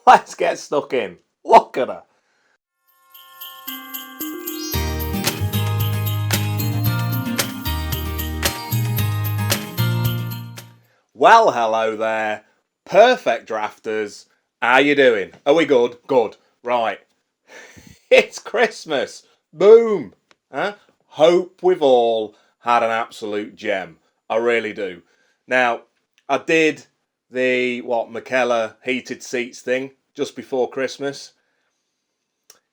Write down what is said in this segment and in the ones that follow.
Let's get stuck in. Look at her. Well, hello there, perfect drafters. How you doing? Are we good? Good. Right. It's Christmas. Boom. Huh? Hope we've all had an absolute gem. I really do. Now, I did the McKellar heated seats thing just before Christmas.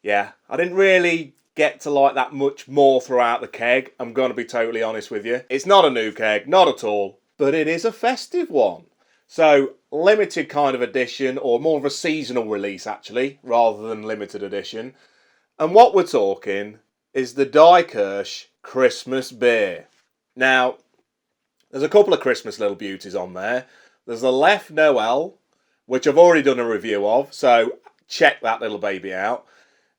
Yeah, I didn't really get to like that much more throughout the keg. I'm going to be totally honest with you. It's not a new keg, not at all, but it is a festive one. So, limited kind of edition, or more of a seasonal release actually, rather than limited edition. And what we're talking is the Diekirch Christmas beer. Now, there's a couple of Christmas little beauties on there. There's the Leffe Noel, which I've already done a review of, so check that little baby out.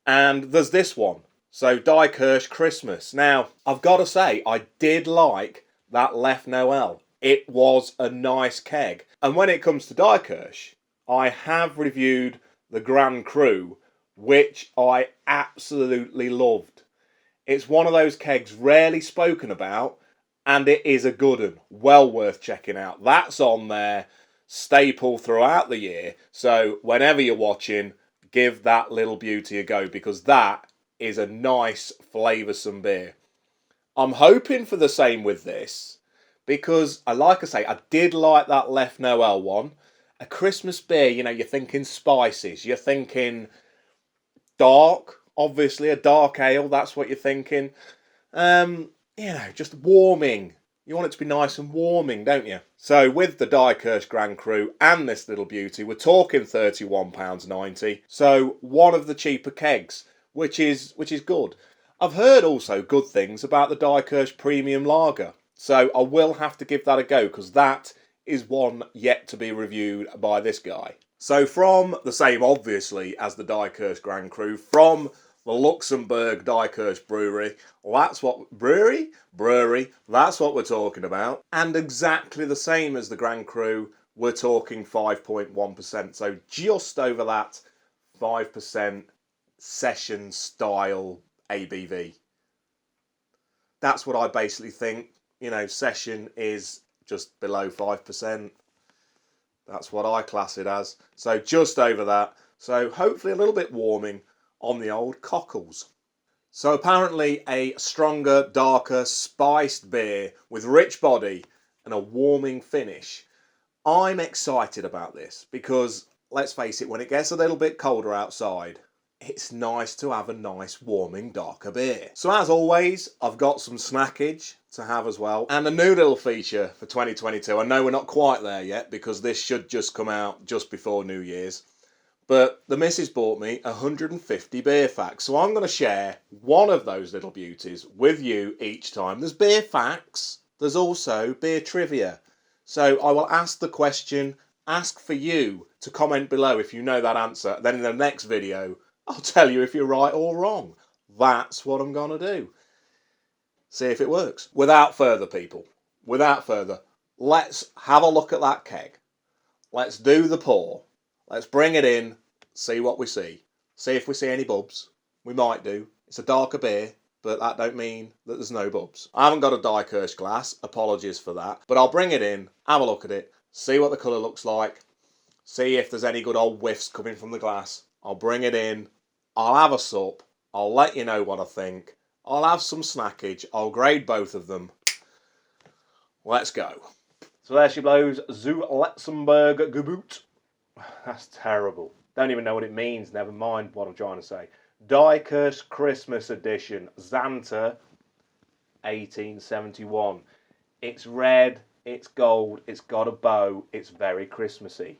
And there's this one, so Diekirch Christmas. Now, I've got to say, I did like that Leffe Noel. It was a nice keg. And when it comes to Diekirch, I have reviewed the Grand Cru, which I absolutely loved. It's one of those kegs rarely spoken about, and it is a good one. Well worth checking out. That's on there, staple throughout the year. So whenever you're watching, give that little beauty a go, because that is a nice, flavoursome beer. I'm hoping for the same with this, because like I say, I did like that Leffe Noel one. A Christmas beer, you're thinking spices, you're thinking dark, obviously, a dark ale, that's what you're thinking. Just warming. You want it to be nice and warming, don't you? So with the Diekirch Grand Cru and this little beauty, we're talking £31.90. So one of the cheaper kegs, which is good. I've heard also good things about the Diekirch Premium Lager. So I will have to give that a go, because that is one yet to be reviewed by this guy. So from the same, obviously, as the Diekirch Grand Cru, from the Luxembourg Diekirch Brewery, that's what that's what we're talking about. And exactly the same as the Grand Cru, we're talking 5.1%. So just over that 5% session style ABV. That's what I basically think. Session is just below 5%. That's what I class it as. So just over that. So hopefully a little bit warming on the old cockles. So apparently a stronger, darker, spiced beer with rich body and a warming finish. I'm excited about this because, let's face it, when it gets a little bit colder outside, it's nice to have a nice, warming, darker beer. So as always, I've got some snackage to have as well, and a new little feature for 2022. I know we're not quite there yet because this should just come out just before New Year's. But the missus bought me 150 beer facts, so I'm going to share one of those little beauties with you each time. There's beer facts, there's also beer trivia. So I will ask the question, ask for you to comment below if you know that answer. Then in the next video, I'll tell you if you're right or wrong. That's what I'm going to do. See if it works. Without further, people, let's have a look at that keg. Let's do the pour. Let's bring it in, see what we see. See if we see any bubs. We might do. It's a darker beer, but that don't mean that there's no bubs. I haven't got a Diekirch glass, apologies for that. But I'll bring it in, have a look at it, see what the colour looks like, see if there's any good old whiffs coming from the glass. I'll bring it in, I'll have a sup, I'll let you know what I think. I'll have some snackage, I'll grade both of them. Let's go. So there she blows, zu Luxembourg Gebot. That's terrible. Don't even know what it means, never mind what I'm trying to say. Diekirch Christmas Edition, Xanta, 1871. It's red, it's gold, it's got a bow, it's very Christmassy.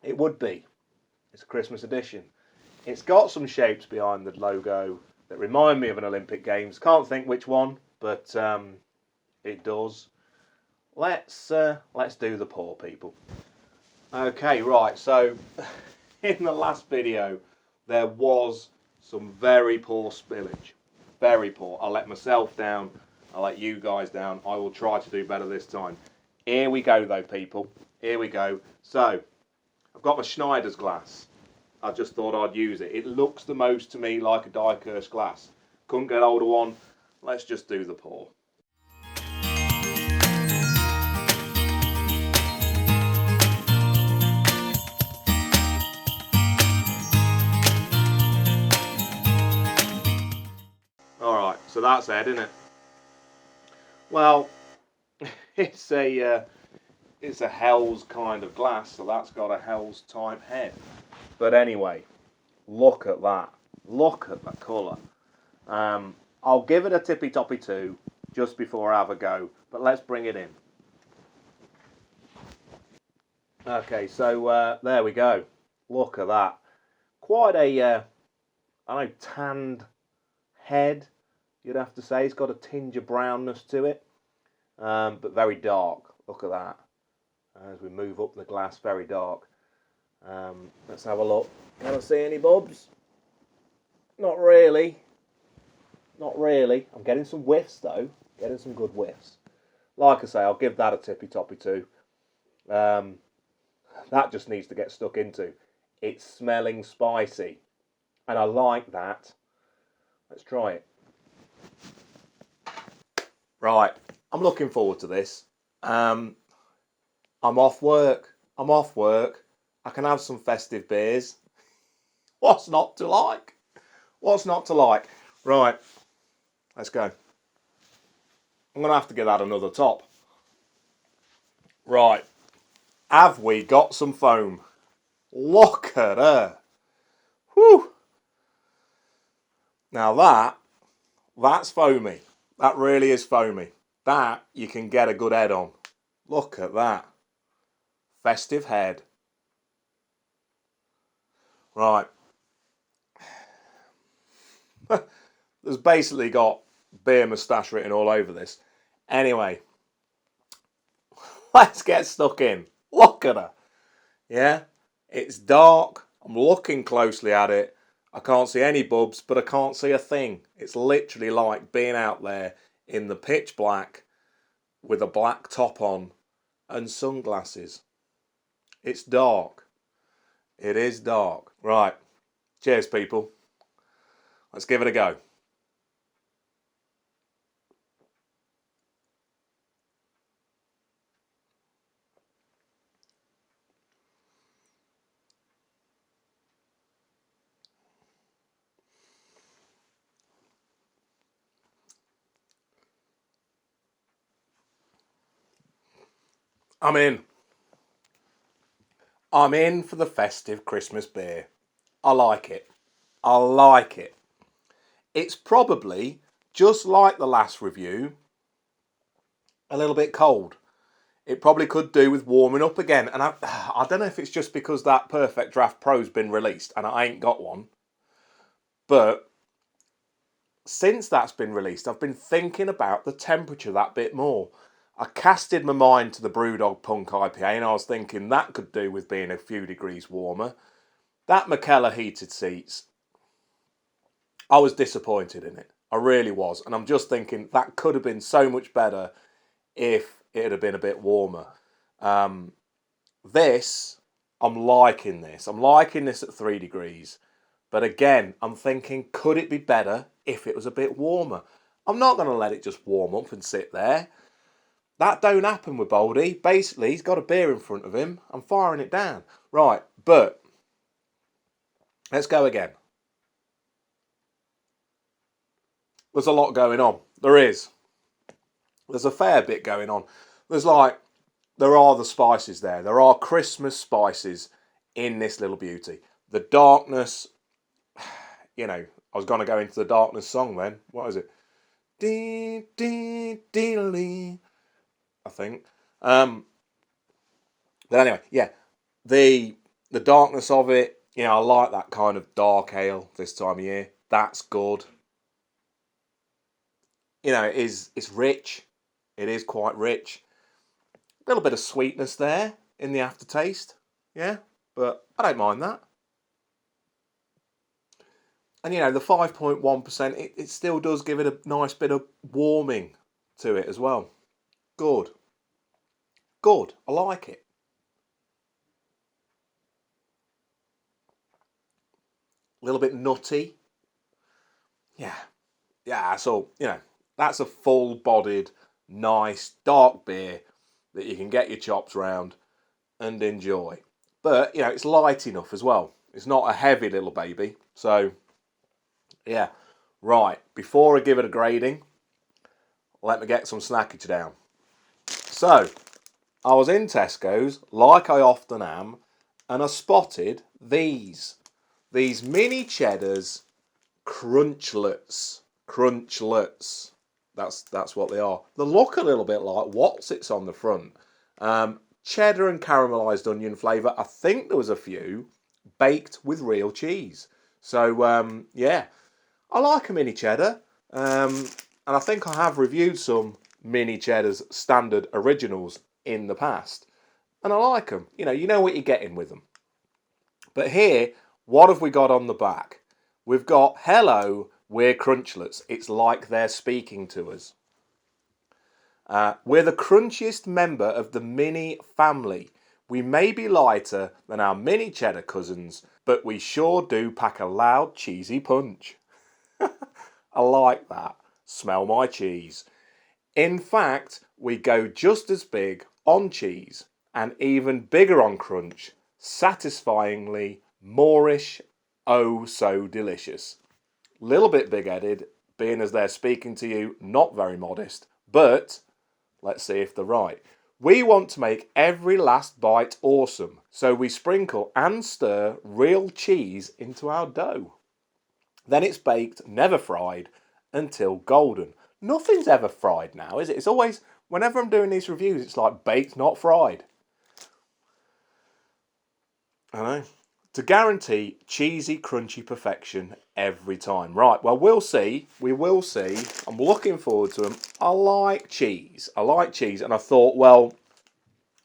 It would be. It's a Christmas edition. It's got some shapes behind the logo that remind me of an Olympic Games. Can't think which one, but it does. Let's do the pour, people. Okay, right, so in the last video there was some very poor spillage. Very poor. I let myself down, I let you guys down. I will try to do better this time. Here we go though, people. Here we go. So, I've got my Schneider's glass. I just thought I'd use it. It looks the most to me like a Diekirch glass. Couldn't get hold of one. Let's just do the pour. Alright, so that's Ed, isn't it? Well, it's a Hell's kind of glass, so that's got a Hell's type head. But anyway, look at that. Look at the colour. I'll give it a tippy toppy 2 just before I have a go, but let's bring it in. Okay, so there we go. Look at that. Quite a, I know, tanned head, you'd have to say. It's got a tinge of brownness to it, but very dark. Look at that. As we move up the glass, very dark. Let's have a look. Can I see any bubs? Not really. Not really. I'm getting some whiffs though. Getting some good whiffs. Like I say, I'll give that a tippy toppy 2. That just needs to get stuck into. It's smelling spicy. And I like that. Let's try it. Right. I'm looking forward to this. I'm off work. I can have some festive beers. What's not to like? What's not to like? Right. Let's go. I'm going to have to give that another top. Right. Have we got some foam? Look at her. Whew. Now that's foamy. That really is foamy. That you can get a good head on. Look at that. Festive head. Right. There's basically got beer moustache written all over this. Anyway. Let's get stuck in. Look at her. Yeah. It's dark. I'm looking closely at it. I can't see any bubs, but I can't see a thing. It's literally like being out there in the pitch black with a black top on and sunglasses. It's dark. It is dark. Right. Cheers, people. Let's give it a go. I'm in. I'm in for the festive Christmas beer. I like it. I like it. It's probably, just like the last review, a little bit cold. It probably could do with warming up again. And I don't know if it's just because that PerfectDraft Pro's been released and I ain't got one. But since that's been released, I've been thinking about the temperature that bit more. I casted my mind to the Brewdog Punk IPA and I was thinking that could do with being a few degrees warmer. That McKellar heated seats, I was disappointed in it. I really was. And I'm just thinking that could have been so much better if it had been a bit warmer. This, I'm liking this. I'm liking this at 3 degrees. But again, I'm thinking, could it be better if it was a bit warmer? I'm not going to let it just warm up and sit there. That don't happen with Baldy. Basically, he's got a beer in front of him. I'm firing it down. Right, but let's go again. There's a lot going on. There is. There's a fair bit going on. There are the spices there. There are Christmas spices in this little beauty. The darkness, I was going to go into the darkness song then. What is it? Dee, dee, dee, dee, I think. But anyway, yeah. The darkness of it, I like that kind of dark ale this time of year. That's good. It's rich. It is quite rich. A little bit of sweetness there in the aftertaste. Yeah, but I don't mind that. And the 5.1%, it still does give it a nice bit of warming to it as well. Good. Good. I like it. a little bit nutty. Yeah, so, that's a full-bodied, nice, dark beer that you can get your chops round and enjoy. But, it's light enough as well. It's not a heavy little baby. So, yeah. Right, before I give it a grading, let me get some snackage down. So, I was in Tesco's, like I often am, and I spotted these Mini Cheddars Crunchlets. Crunchlets. That's what they are. They look a little bit like What's-Its on the front. Cheddar and caramelised onion flavour. I think there was a few baked with real cheese. So, yeah, I like a Mini Cheddar. And I think I have reviewed some Mini Cheddars standard originals in the past. And I like them. You know what you're getting with them. But here, what have we got on the back? We've got, hello, we're Crunchlets. It's like they're speaking to us. We're the crunchiest member of the Mini family. We may be lighter than our Mini Cheddar cousins, but we sure do pack a loud, cheesy punch. I like that. Smell my cheese. In fact, we go just as big on cheese and even bigger on crunch. Satisfyingly Moorish, oh so delicious. Little bit big-headed, being as they're speaking to you, not very modest, but let's see if they're right. We want to make every last bite awesome, so we sprinkle and stir real cheese into our dough. Then it's baked, never fried, until golden. Nothing's ever fried now, is it? It's always, whenever I'm doing these reviews, it's like baked, not fried. I know. To guarantee cheesy, crunchy perfection every time. Right, well, we'll see. We will see. I'm looking forward to them. I like cheese. And I thought, well,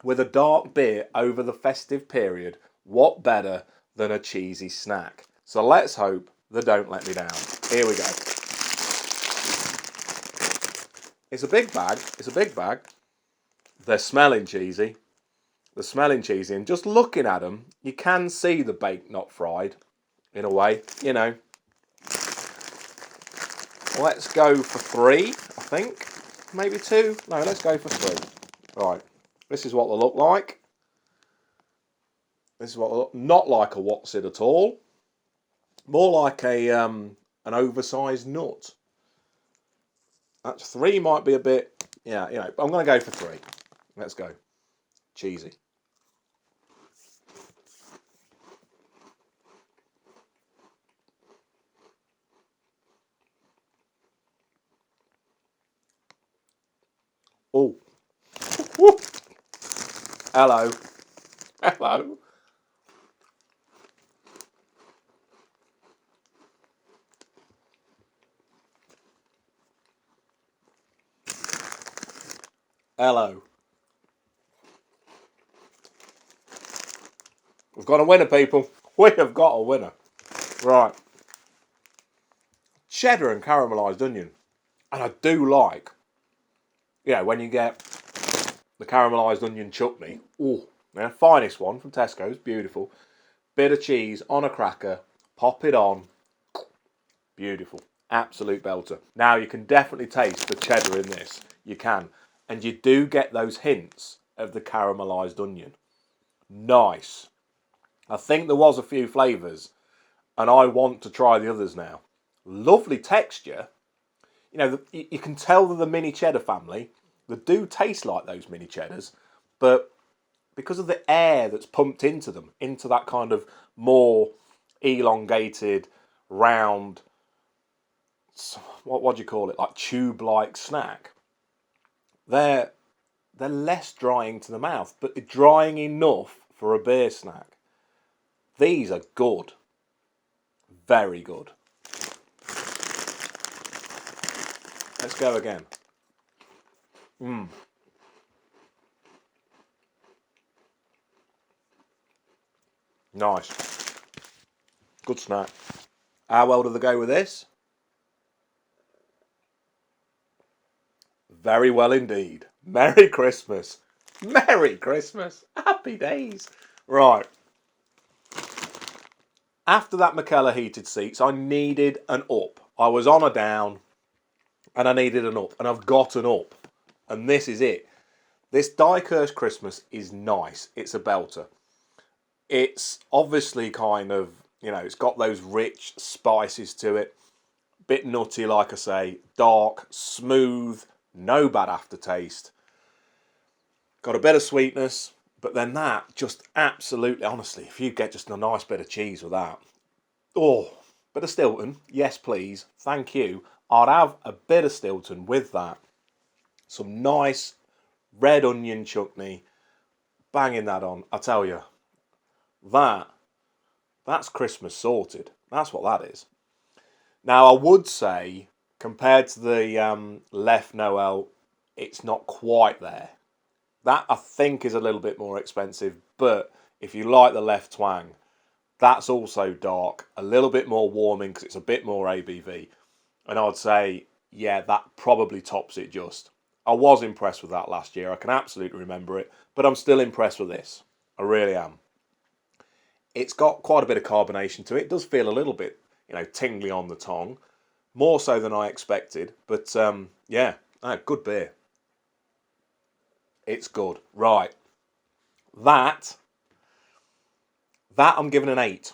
with a dark beer over the festive period, what better than a cheesy snack? So let's hope they don't let me down. Here we go. It's a big bag. They're smelling cheesy. And just looking at them, you can see the baked, not fried, in a way, Let's go for 3, I think. Maybe 2. No, let's go for 3. Right, this is what they look like. This is what they look, not like a What's-It at all. More like an oversized nut. That 3 might be a bit, I'm going to go for 3. Let's go. Cheesy. Oh. Hello. Hello. We've got a winner, people. We have got a winner. Right. Cheddar and caramelised onion. And I do like, when you get the caramelised onion chutney. Oh, the finest one from Tesco's. Beautiful. Bit of cheese on a cracker. Pop it on. Beautiful. Absolute belter. Now, you can definitely taste the cheddar in this. You can. And you do get those hints of the caramelised onion. Nice. I think there was a few flavours, and I want to try the others now. Lovely texture. You can tell that the Mini Cheddar family, they do taste like those Mini Cheddars, but because of the air that's pumped into them, into that kind of more elongated, round, what do you call it, like tube-like snack, they're less drying to the mouth, but they're drying enough for a beer snack. These are good. Very good. Let's go again. Nice. Good snack. How well do they go with this? Very well indeed. Merry Christmas. Merry Christmas. Happy days. Right. After that McKellar heated seats, I needed an up. I was on a down and I needed an up, and I've got an up. And this is it. This Diekirch Christmas is nice. It's a belter. It's obviously kind of, it's got those rich spices to it. Bit nutty, like I say. Dark, smooth, no bad aftertaste. Got a bit of sweetness, but then that just absolutely, honestly, if you get just a nice bit of cheese with that. Oh, bit of Stilton, yes please, thank you. I'd have a bit of Stilton with that. Some nice red onion chutney, banging that on. I tell you, that's Christmas sorted. That's what that is. Now, I would say, compared to the Leffe Noel, it's not quite there. That, I think, is a little bit more expensive, but if you like the Leffe twang, that's also dark, a little bit more warming because it's a bit more ABV. And I'd say, yeah, that probably tops it just. I was impressed with that last year. I can absolutely remember it, but I'm still impressed with this. I really am. It's got quite a bit of carbonation to it. It does feel a little bit, tingly on the tongue. More so than I expected, but yeah, good beer. It's good. Right. That I'm giving an 8.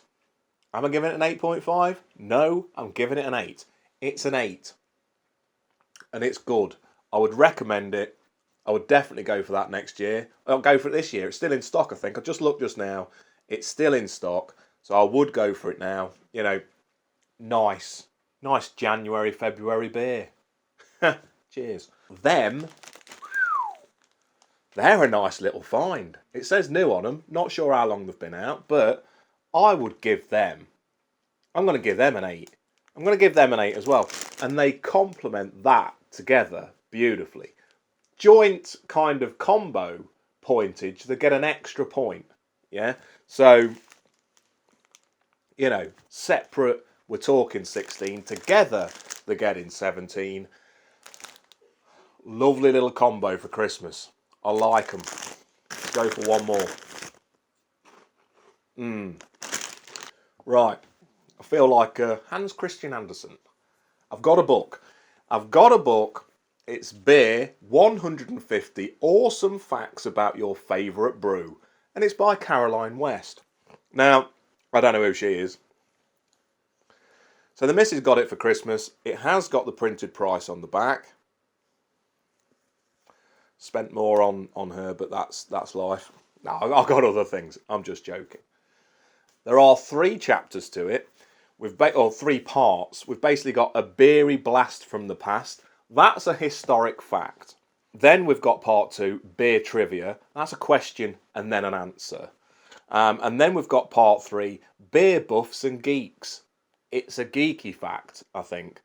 Am I giving it an 8.5? No, I'm giving it an 8. It's an 8. And it's good. I would recommend it. I would definitely go for that next year. I'll go for it this year. It's still in stock, I think. I just looked just now. It's still in stock. So I would go for it now. Nice January, February beer. Cheers. They're a nice little find. It says new on them. Not sure how long they've been out, but I would give them. I'm going to give them an 8. I'm going to give them an 8 as well. And they complement that together beautifully. Joint kind of combo pointage, they get an extra point. Yeah? So, separate, we're talking 16. Together, they're getting 17. Lovely little combo for Christmas. I like them. Let's go for one more. Right. I feel like Hans Christian Andersen. I've got a book. It's Beer 150 Awesome Facts About Your Favourite Brew. And it's by Caroline West. Now, I don't know who she is. So the missus got it for Christmas. It has got the printed price on the back. Spent more on her, but that's life. No, I've got other things. I'm just joking. There are 3 chapters to it. Or 3 parts. We've basically got a beery blast from the past. That's a historic fact. Then we've got part 2, beer trivia. That's a question and then an answer. And then we've got part 3, beer buffs and geeks. It's a geeky fact, I think,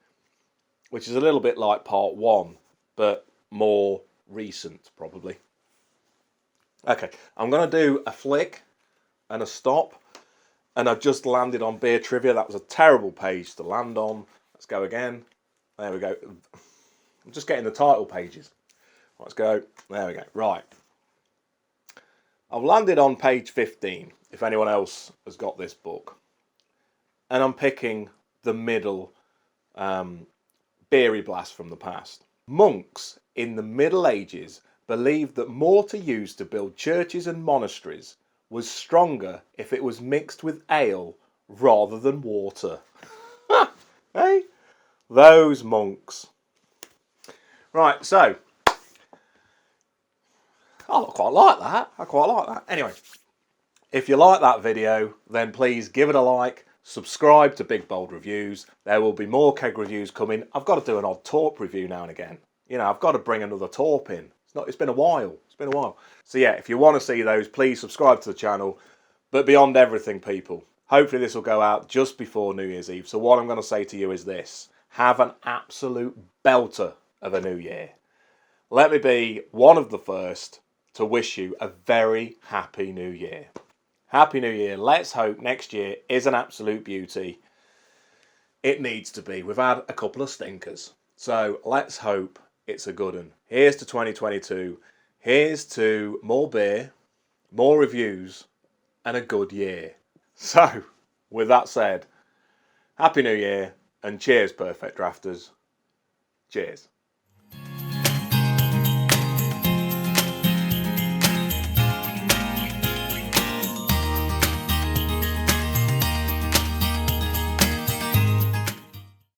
which is a little bit like part 1, but more recent, probably. Okay, I'm going to do a flick and a stop. And I've just landed on beer trivia. That was a terrible page to land on. Let's go again. There we go. I'm just getting the title pages. Let's go. There we go. Right. I've landed on page 15, if anyone else has got this book. And I'm picking the middle beery blast from the past. Monks in the Middle Ages believed that mortar used to build churches and monasteries was stronger if it was mixed with ale rather than water. Hey? Those monks. Right, so. I quite like that. Anyway, if you like that video, then please give it a like. Subscribe to Big Bold Reviews. There will be more keg reviews coming. I've got to do an odd Torp review now and again. I've got to bring another Torp in. It's been a while. So yeah, if you want to see those, please subscribe to the channel. But beyond everything, people, hopefully this will go out just before New Year's Eve. So what I'm going to say to you is this. Have an absolute belter of a new year. Let me be one of the first to wish you a very happy new year. Happy New Year. Let's hope next year is an absolute beauty. It needs to be. We've had a couple of stinkers. So let's hope it's a good one. Here's to 2022. Here's to more beer, more reviews, and a good year. So, with that said, Happy New Year and cheers, Perfect Drafters. Cheers.